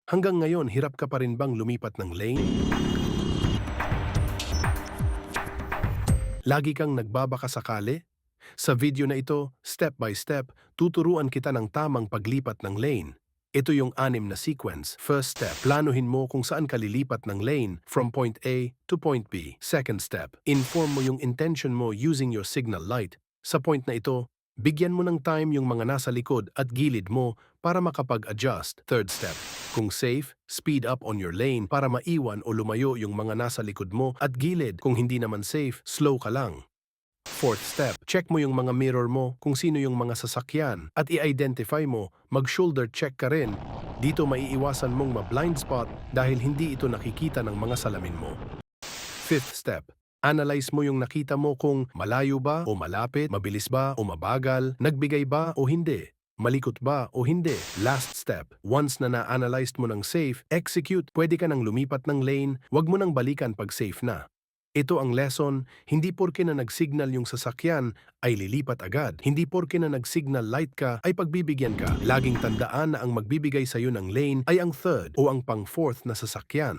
Hanggang ngayon, hirap ka pa rin bang lumipat ng lane? Lagi kang nagbabaka sakali? Sa video na ito, step by step, tuturuan kita ng tamang paglipat ng lane. Ito yung 6 na sequence. First step, planuhin mo kung saan ka lilipat ng lane from point A to point B. Second step, inform mo yung intention mo using your signal light. Sa point na ito, bigyan mo ng time yung mga nasa likod at gilid mo para makapag-adjust. Third step, kung safe, speed up on your lane para maiwan o lumayo yung mga nasa likod mo at gilid. Kung hindi naman safe, slow ka lang. Fourth step, check mo yung mga mirror mo kung sino yung mga sasakyan at i-identify mo, mag-shoulder check ka rin. Dito maiiwasan mong ma-blind spot dahil hindi ito nakikita ng mga salamin mo. Fifth step, analyze mo yung nakita mo kung malayo ba o malapit, mabilis ba o mabagal, nagbigay ba o hindi, malikot ba o hindi. Last step, once na na-analyzed mo ng safe, execute. Pwede ka nang lumipat ng lane, wag mo nang balikan pag safe na. Ito ang lesson, hindi porke na nag-signal yung sasakyan ay lilipat agad. Hindi porke na nag-signal light ka ay pagbibigyan ka. Laging tandaan na ang magbibigay sa'yo ng lane ay ang third o ang pang-fourth na sasakyan.